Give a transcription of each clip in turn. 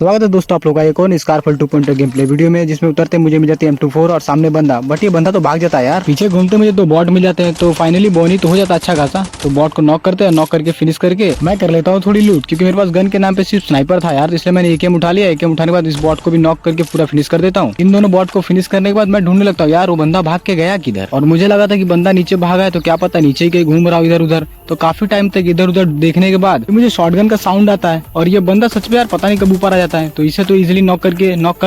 स्वागत है दोस्तों आप लोग का एक और स्कारफल 2.0 गेम प्ले वीडियो में, जिसमें उतरते मुझे मिल जाती है M24 और सामने बंदा, बट ये बंदा तो भाग जाता है यार। पीछे घूमते मुझे दो बॉट मिल जाते हैं, तो फाइनली बोनी तो हो जाता अच्छा खासा। तो बॉट को नॉक करते हैं, नॉक करके फिनिश करके मैं कर लेता हूँ थोड़ी लूट, क्योंकि मेरे पास गन के नाम पे सिर्फ स्नाइपर था यार, इसलिए मैंने एकेएम उठा लिया। एकेएम उठाने के बाद इस बॉट को भी नॉक करके पूरा फिनिश कर देता हूँ। इन दोनों बॉट को फिनिश करने के बाद मैं ढूंढने लगता हूँ यार वो बंदा भाग के गया किधर, और मुझे लगा था कि बंदा नीचे भागा है, तो क्या पता नीचे ही कहीं घूम रहा हो इधर उधर। तो काफी टाइम तक इधर उधर देखने के बाद मुझे शॉटगन का साउंड आता है, और ये बंदा सच में यार पता नहीं कब ऊपर आ जाता है। तो इसे तो इजिली नॉक कर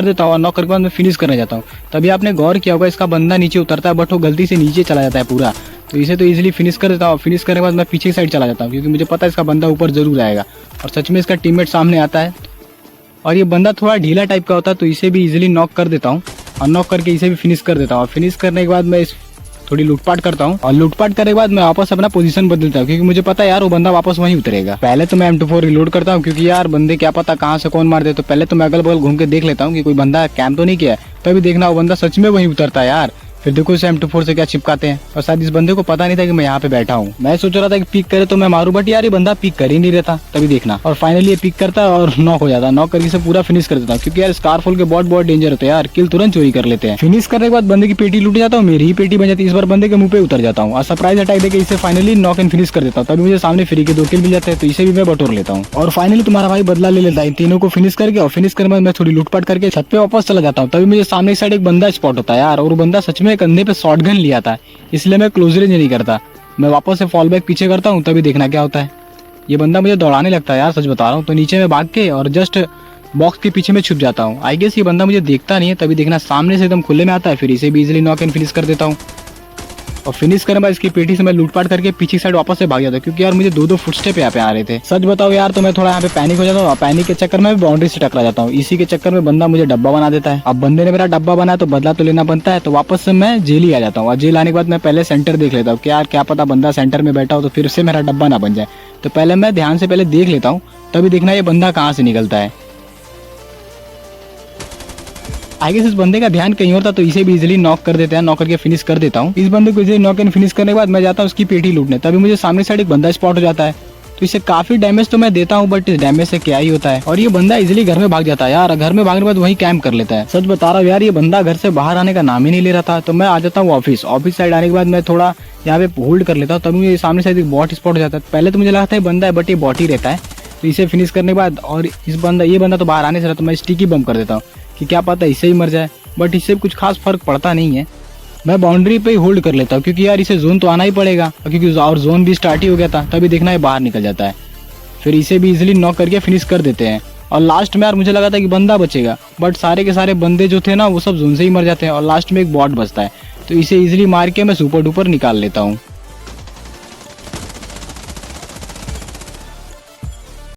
देता हूँ, और नॉक करके बाद मैं फिनिश करने जाता हूँ। तभी आपने गौर किया होगा इसका बंदा नीचे उतरता है, बट वो गलती से नीचे चला जाता है पूरा। तो इसे तो इजिली फिनिश कर देता हूँ। फिनिश करने के बाद मैं पीछे की साइड चला जाता हूँ, क्योंकि मुझे पता है इसका बंदा ऊपर जरूर आएगा, और सच में इसका टीममेट सामने आता है। और ये बंदा थोड़ा ढीला टाइप का होता है, तो इसे भी इजिली नॉक कर देता हूँ, और नॉक करके इसे भी फिनिश कर देता हूँ। और फिनिश करने के बाद मैं थोड़ी लूटपाट करता हूँ, और लूटपाट करने के बाद मैं वापस अपना पोजीशन बदलता हूँ, क्योंकि मुझे पता है यार वो बंदा वापस वहीं उतरेगा। पहले तो मैं M24 रिलोड करता हूँ, क्योंकि यार बंदे क्या पता कहाँ से कौन मार दे। तो पहले तो मैं अगल बगल घूम के देख लेता हूँ कि कोई बंदा कैंप तो नहीं किया है। तभी देखना वो बंदा सच में वहीं उतरता है यार। फिर देखो इसे M24 से क्या चिपकाते हैं, और शायद इस बंदे को पता नहीं था कि मैं यहाँ पे बैठा हूँ। मैं सोच रहा था कि पिक करे तो मैं मारूं, बट यार ये बंदा पिक कर ही नहीं रहता। तभी देखना, और फाइनली ये पिक करता है और नॉक हो जाता है। नॉक करके इसे पूरा फिनिश कर देता हूँ, क्योंकि यार स्कारफॉल के बहुत डेंजर होते हैं यार, किल तुरंत चोरी कर लेते हैं। फिनिश करने के बाद बंदे की पेटी लूट जाता हूँ, मेरी ही पेटी बन जाती है। इस बार बंदे के मुंह पे उतर जाता हूँ, और सरप्राइज अटैक देके इसे फाइनली नॉक एंड फिनिश कर देता हूँ। तभी मुझे सामने फ्री के 2 किल मिल जाते हैं, तो इसे भी मैं बटोर लेता हूँ। और फाइनली तुम्हारा भाई बदला ले लेता है इन तीनों को फिनिश करके। और फिनिश करने के बाद मैं थोड़ी लूटपाट करके छत पे वापस चला जाता हूँ। तभी मुझे सामने साइड एक बंदा स्पॉट होता है यार, और वो बंदा सच में कंधे पे शॉटगन लिया था, इसलिए मैं क्लोज रेंज नहीं करता। मैं वापस से फॉल बैक पीछे करता हूँ। तभी देखना क्या होता है, ये बंदा मुझे दौड़ाने लगता है यार, सच बता रहा हूँ। तो नीचे में भाग के और जस्ट बॉक्स के पीछे में छुप जाता हूँ। आई गेस ये बंदा मुझे देखता नहीं है। तभी देखना सामने से एकदम खुले में आता है, फिर इसे भी इजिली नॉक एंड फिनिश कर देता हूँ। और फिनिश करने बाद इसकी पेटी से मैं लूटपाट करके पीछे साइड वापस से भाग जाता हूँ, क्योंकि यार मुझे दो फुटस्टेप यहाँ पे आ रहे थे। सच बताओ यार, तो मैं थोड़ा यहाँ पे पैनिक हो जाता हूँ। पैनिक के चक्कर में बाउंड्री से टकरा जाता हूँ। इसी के चक्कर में बंदा मुझे डब्बा बना देता है। अब बंदे ने मेरा डब्बा बनाया तो बदला तो लेना बनता है। तो वापस से मैं जेल ही आ जाता हूँ, और जेल आने के बाद मैं पहले सेंटर देख लेता हूँ कि यार क्या पता बंदा सेंटर में बैठा हो तो फिर से मेरा डब्बा ना बन जाए। तो पहले मैं ध्यान से पहले देख लेता हूँ। तभी देखना ये बंदा कहाँ से निकलता है। आगे से इस बंदे का ध्यान कहीं और था, तो इसे भी इजीली नॉक कर देते हैं। नॉक करके फिनिश कर देता हूँ। इस बंदे को इजीली नॉक एंड फिनिश करने के बाद मैं जाता हूँ उसकी पेटी लूटने। तभी मुझे सामने साइड एक बंदा स्पॉट हो जाता है, तो इसे काफी डैमेज तो मैं देता हूँ, बट इस डैमेज से क्या ही होता है। और ये बंदा इजीली घर में भाग जाता है यार। घर में भागने के बाद वही कैंप कर लेता है। सच बता रहा हूँ यार, ये बंदा घर से बाहर आने का नाम ही नहीं ले रहा था। तो मैं आ जाता हूँ ऑफिस साइड आने के बाद मैं थोड़ा यहाँ पे होल्ड कर लेता हूँ। तभी मुझे सामने साइड एक बॉट स्पॉट हो जाता है। पहले तो मुझे लगता है बंदा है, बट ये बॉट ही रहता है। तो इसे फिनिश करने के बाद, और ये बंदा तो बाहर आने से रहा, तो मैं स्टिकी बम कर देता हूँ कि क्या पता इससे ही मर जाए, बट इससे कुछ खास फर्क पड़ता नहीं है। मैं बाउंड्री पे ही होल्ड कर लेता हूँ, क्योंकि यार इसे जोन तो आना ही पड़ेगा, क्योंकि और जोन भी स्टार्ट ही हो गया था। तभी देखना है बाहर निकल जाता है। फिर इसे भी इजीली नॉक करके फिनिश कर देते हैं। और लास्ट में यार मुझे लगा था कि बंदा बचेगा, बट सारे के सारे बंदे जो थे ना वो सब जोन से ही मर जाते हैं, और लास्ट में एक बॉट बचता है। तो इसे इजीली मार के मैं सुपर डुपर निकाल लेता हूँ।